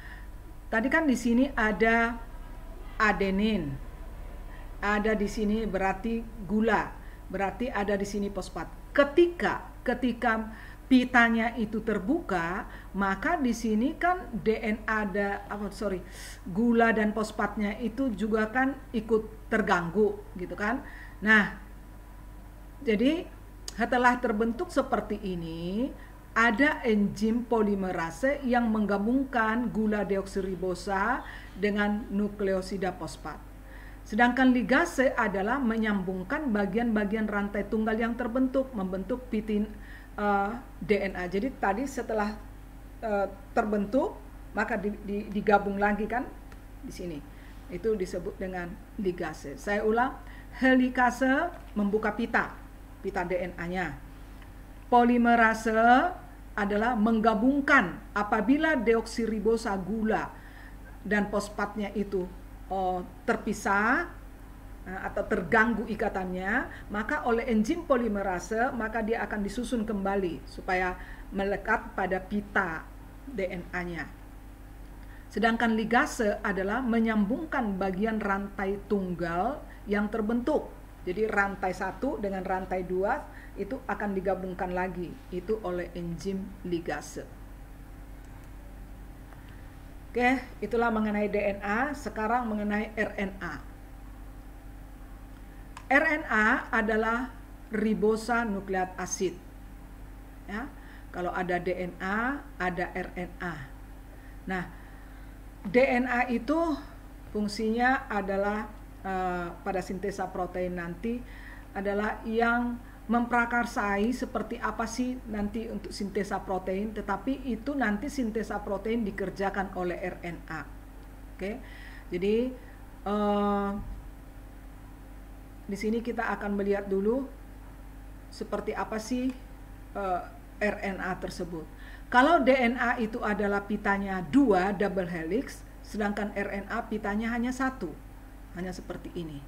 [SPEAKER 1] tadi kan di sini ada adenin, ada di sini berarti gula, berarti ada di sini fosfat. Ketika pitanya itu terbuka, maka di sini kan gula dan fosfatnya itu juga kan ikut terganggu, gitu kan. Nah, jadi setelah terbentuk seperti ini, ada enzim polimerase yang menggabungkan gula deoksiribosa dengan nukleosida fosfat. Sedangkan ligase adalah menyambungkan bagian-bagian rantai tunggal yang terbentuk, membentuk pitin DNA. Jadi tadi setelah terbentuk maka digabung lagi kan di sini. Itu disebut dengan ligase. Saya ulang, helikase membuka pita DNA-nya. Polimerase adalah menggabungkan apabila deoksiribosa gula dan fosfatnya itu terpisah atau terganggu ikatannya, maka oleh enzim polimerase maka dia akan disusun kembali supaya melekat pada pita DNA-nya. Sedangkan ligase adalah menyambungkan bagian rantai tunggal yang terbentuk. Jadi rantai 1 dengan rantai 2 itu akan digabungkan lagi, itu oleh enzim ligase. Oke, itulah mengenai DNA. Sekarang mengenai RNA. RNA adalah ribosa-nukleat asid. Ya, kalau ada DNA, ada RNA. Nah, DNA itu fungsinya adalah pada sintesa protein nanti adalah yang memprakarsai seperti apa sih nanti untuk sintesa protein, tetapi itu nanti sintesa protein dikerjakan oleh RNA. Oke, jadi di sini kita akan melihat dulu seperti apa sih RNA tersebut. Kalau DNA itu adalah pitanya 2 double helix, sedangkan RNA pitanya hanya 1, hanya seperti ini.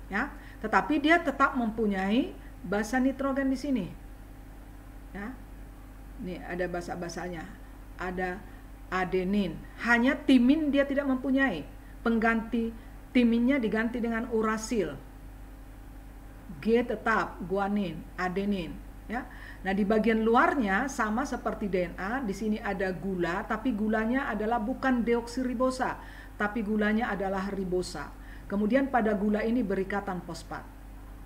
[SPEAKER 1] Ya, tetapi dia tetap mempunyai basa nitrogen di sini. Ya, ini ada basa-basanya, ada adenin. Hanya timin dia tidak mempunyai. Pengganti timinnya diganti dengan urasil. G tetap guanin, adenin, ya. Nah, di bagian luarnya sama seperti DNA, di sini ada gula, tapi gulanya adalah bukan deoksiribosa, tapi gulanya adalah ribosa. Kemudian pada gula ini berikatan fosfat,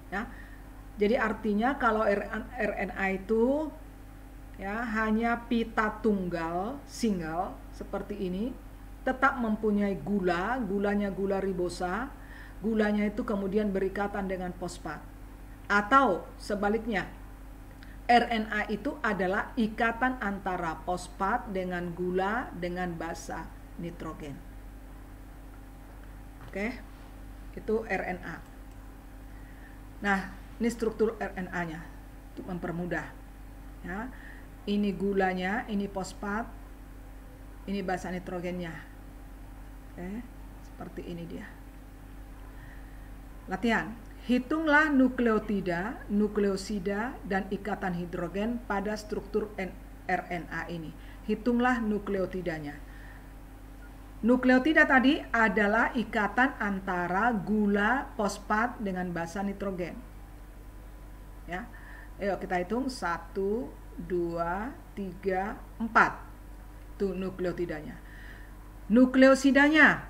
[SPEAKER 1] ya. Jadi artinya kalau RNA itu ya hanya pita tunggal, single seperti ini, tetap mempunyai gula, gulanya gula ribosa, gulanya itu kemudian berikatan dengan fosfat. Atau sebaliknya, RNA itu adalah ikatan antara fosfat dengan gula dengan basa nitrogen. Oke, itu RNA. Nah, ini struktur RNA-nya untuk mempermudah. Ya, ini gulanya, ini fosfat, ini basa nitrogennya. Oke, seperti ini dia. Latihan. Hitunglah nukleotida, nukleosida, dan ikatan hidrogen pada struktur RNA ini. Hitunglah nukleotidanya. Nukleotida tadi adalah ikatan antara gula fosfat dengan basa nitrogen. Ya. Ayo kita hitung 1, 2, 3, 4. Itu nukleotidanya. Nukleosidanya.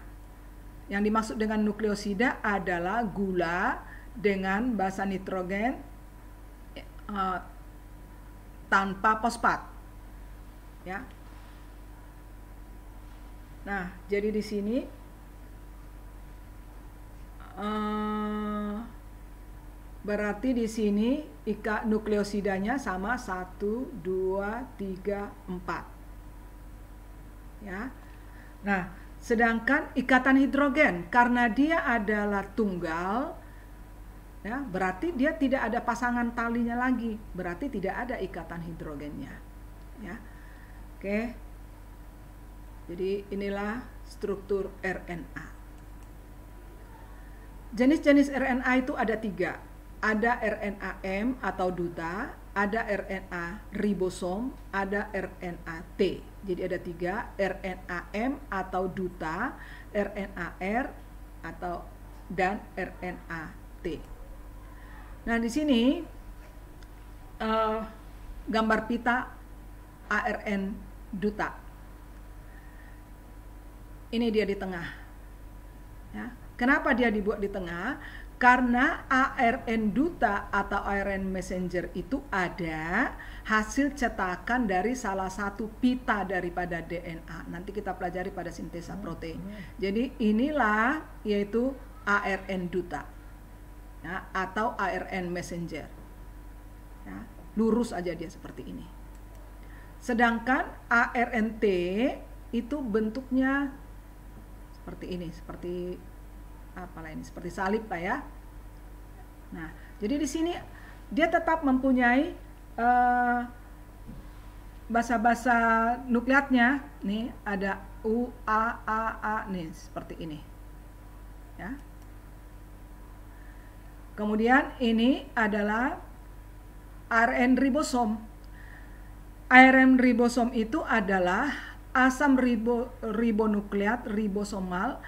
[SPEAKER 1] Yang dimaksud dengan nukleosida adalah gula dengan basa nitrogen tanpa fosfat, ya. Nah, jadi di sini berarti di sini nukleosidanya sama 1, 2, 3, 4, ya. Nah, sedangkan ikatan hidrogen karena dia adalah tunggal, ya, berarti dia tidak ada pasangan talinya lagi, berarti tidak ada ikatan hidrogennya, ya. Oke, jadi inilah struktur RNA. Jenis-jenis RNA itu ada 3, ada RNA M atau duta, ada RNA ribosom, ada RNA T. Jadi ada 3, RNA M atau duta, RNA R atau dan RNA T. Nah, di sini gambar pita ARN duta. Ini dia di tengah. Ya. Kenapa dia dibuat di tengah? Karena ARN duta atau ARN messenger itu ada hasil cetakan dari salah satu pita daripada DNA. Nanti kita pelajari pada sintesa protein. Jadi inilah yaitu ARN duta, ya, atau ARN messenger. Ya, lurus aja dia seperti ini. Sedangkan ARNT itu bentuknya seperti ini, seperti apalah ini, seperti salib lah ya. Nah, jadi di sini dia tetap mempunyai basa-basa nukleatnya. Nih ada U, A, nih seperti ini, ya. Kemudian ini adalah ARN ribosom. ARN ribosom itu adalah asam ribonukleat ribosomal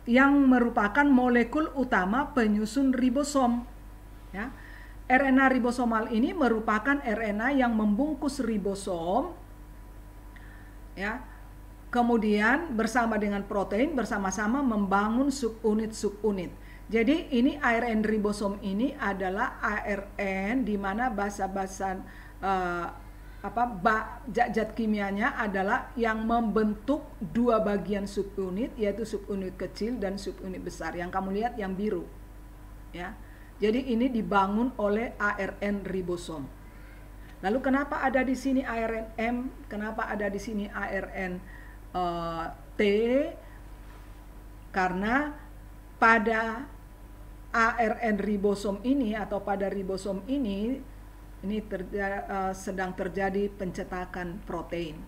[SPEAKER 1] yang merupakan molekul utama penyusun ribosom, ya. RNA ribosomal ini merupakan RNA yang membungkus ribosom, ya. Kemudian bersama dengan protein bersama-sama membangun subunit-subunit. Jadi ini ARN ribosom ini adalah ARN di mana basa-basa zat kimianya adalah yang membentuk dua bagian subunit, yaitu subunit kecil dan subunit besar. Yang kamu lihat yang biru, ya. Jadi ini dibangun oleh ARN ribosom. Lalu kenapa ada di sini ARN M? Kenapa ada di sini ARN T? Karena pada ARN ribosom ini atau pada ribosom ini sedang terjadi pencetakan protein.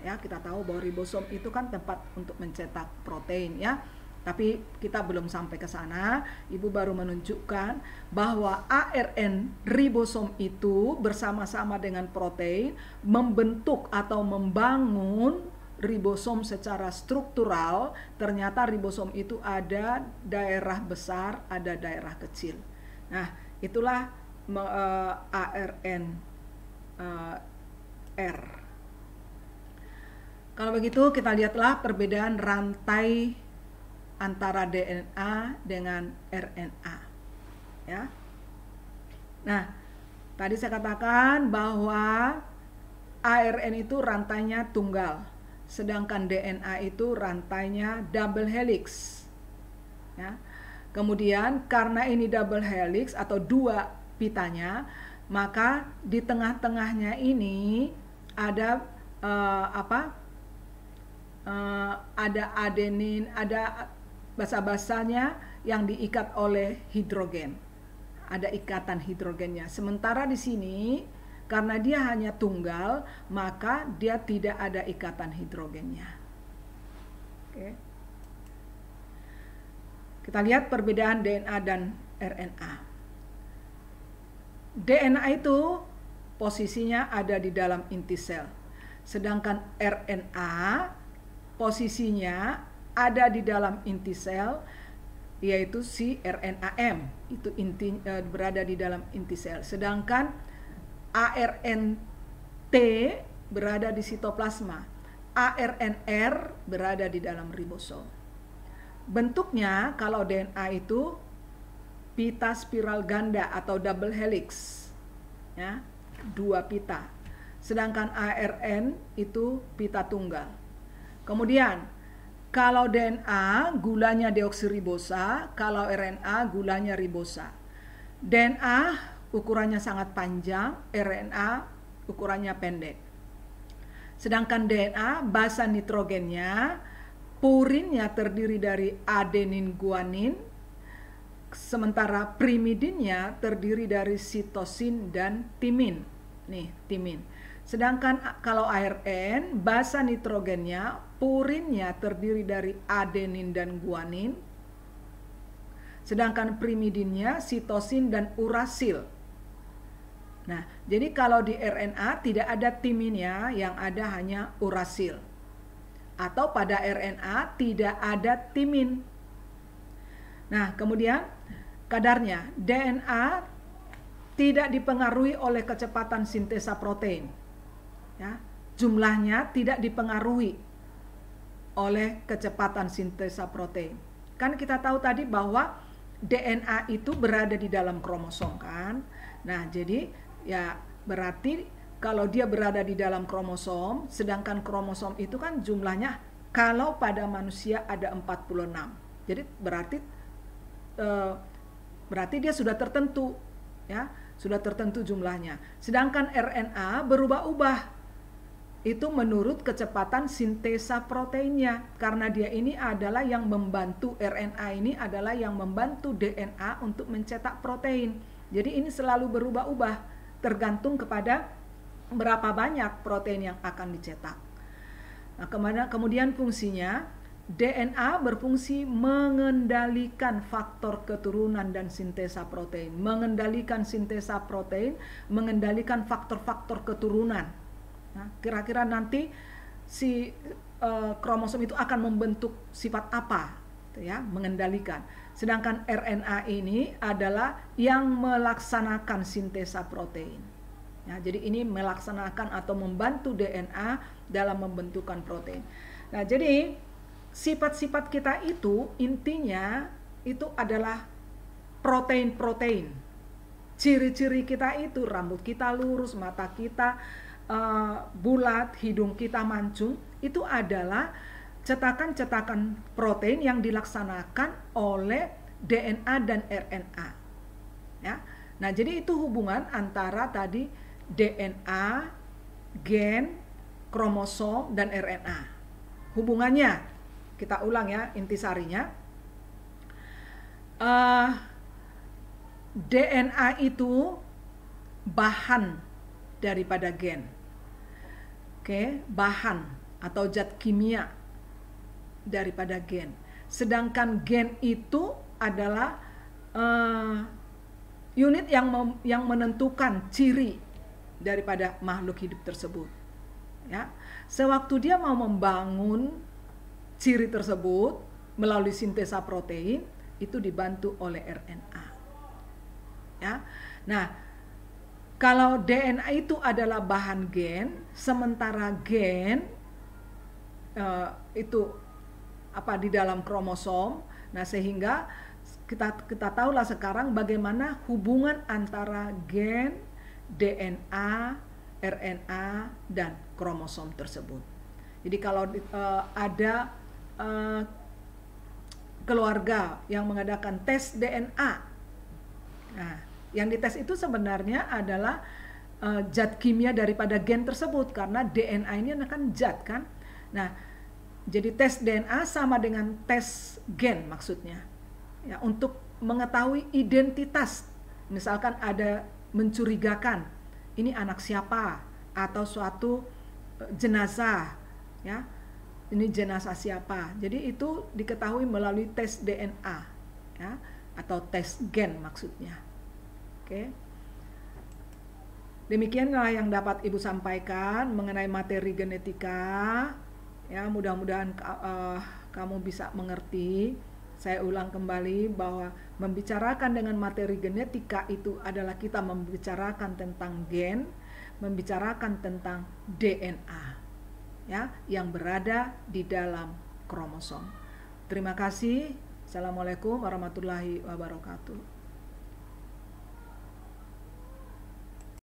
[SPEAKER 1] Ya, kita tahu bahwa ribosom itu kan tempat untuk mencetak protein, ya. Tapi kita belum sampai ke sana. Ibu baru menunjukkan bahwa ARN ribosom itu bersama-sama dengan protein membentuk atau membangun ribosom secara struktural, ternyata ribosom itu ada daerah besar, ada daerah kecil. Nah, itulah ARNR. Kalau begitu kita lihatlah perbedaan rantai antara DNA dengan RNA. Ya. Nah, tadi saya katakan bahwa ARN itu rantainya tunggal, sedangkan DNA itu rantainya double helix. Ya. Kemudian karena ini double helix atau dua pitanya, maka di tengah-tengahnya ini ada ada adenin, ada basa-basanya yang diikat oleh hidrogen. Ada ikatan hidrogennya. Sementara di sini karena dia hanya tunggal, maka dia tidak ada ikatan hidrogennya. Oke. Kita lihat perbedaan DNA dan RNA. DNA itu posisinya ada di dalam inti sel, sedangkan RNA posisinya ada di dalam inti sel, yaitu si RNAM itu berada di dalam inti sel, sedangkan ARNT berada di sitoplasma, ARNR berada di dalam ribosom. Bentuknya kalau DNA itu pita spiral ganda atau double helix, ya, dua pita, sedangkan ARN itu pita tunggal. Kemudian kalau DNA gulanya deoksiribosa, kalau RNA gulanya ribosa. DNA ukurannya sangat panjang, RNA ukurannya pendek. Sedangkan DNA basa nitrogennya, purinnya terdiri dari adenin guanin, sementara primidinnya terdiri dari sitosin dan timin. Nih, timin. Sedangkan kalau ARN, basa nitrogennya, purinnya terdiri dari adenin dan guanin, sedangkan primidinnya sitosin dan urasil. Nah, jadi kalau di RNA tidak ada timinnya, yang ada hanya urasil. Atau pada RNA tidak ada timin. Nah, kemudian kadarnya, DNA tidak dipengaruhi oleh kecepatan sintesa protein. Ya, jumlahnya tidak dipengaruhi oleh kecepatan sintesa protein. Kan kita tahu tadi bahwa DNA itu berada di dalam kromosom kan. Nah, jadi ya berarti kalau dia berada di dalam kromosom, sedangkan kromosom itu kan jumlahnya kalau pada manusia ada 46. Jadi berarti dia sudah tertentu, ya, sudah tertentu jumlahnya. Sedangkan RNA berubah-ubah. Itu menurut kecepatan sintesa proteinnya, karena dia ini adalah yang membantu, RNA ini adalah yang membantu DNA untuk mencetak protein. Jadi ini selalu berubah-ubah tergantung kepada berapa banyak protein yang akan dicetak. Nah, kemudian fungsinya, DNA berfungsi mengendalikan faktor keturunan dan sintesa protein, mengendalikan sintesa protein, mengendalikan faktor-faktor keturunan. Nah, kira-kira nanti si kromosom itu akan membentuk sifat apa, ya, mengendalikan. Sedangkan RNA ini adalah yang melaksanakan sintesa protein. Ya, jadi ini melaksanakan atau membantu DNA dalam membentukkan protein. Nah, jadi sifat-sifat kita itu intinya itu adalah protein-protein. Ciri-ciri kita itu rambut kita lurus, mata kita bulat, hidung kita mancung, itu adalah cetakan-cetakan protein yang dilaksanakan oleh DNA dan RNA. Ya. Nah, jadi itu hubungan antara tadi DNA, gen, kromosom, dan RNA. Hubungannya, kita ulang ya intisarinya. DNA itu bahan daripada gen. Oke, bahan atau zat kimia daripada gen. Sedangkan gen itu adalah unit yang menentukan ciri daripada makhluk hidup tersebut. ya. Sewaktu dia mau membangun ciri tersebut melalui sintesa protein, itu dibantu oleh RNA. Ya. Nah, kalau DNA itu adalah bahan gen, sementara gen itu di dalam kromosom. Nah, sehingga kita tahulah sekarang bagaimana hubungan antara gen, DNA, RNA dan kromosom tersebut. Jadi kalau ada keluarga yang mengadakan tes DNA, nah, yang dites itu sebenarnya adalah zat kimia daripada gen tersebut, karena DNA ini kan zat kan. Nah, jadi tes DNA sama dengan tes gen maksudnya, ya, untuk mengetahui identitas. Misalkan ada mencurigakan ini anak siapa atau suatu jenazah, ya, ini jenazah siapa. Jadi itu diketahui melalui tes DNA, ya, atau tes gen maksudnya. Oke. Demikianlah yang dapat Ibu sampaikan mengenai materi genetika. Ya, mudah-mudahan kamu bisa mengerti. Saya ulang kembali bahwa membicarakan dengan materi genetika itu adalah kita membicarakan tentang gen, membicarakan tentang DNA, ya, yang berada di dalam kromosom. Terima kasih. Assalamualaikum warahmatullahi wabarakatuh.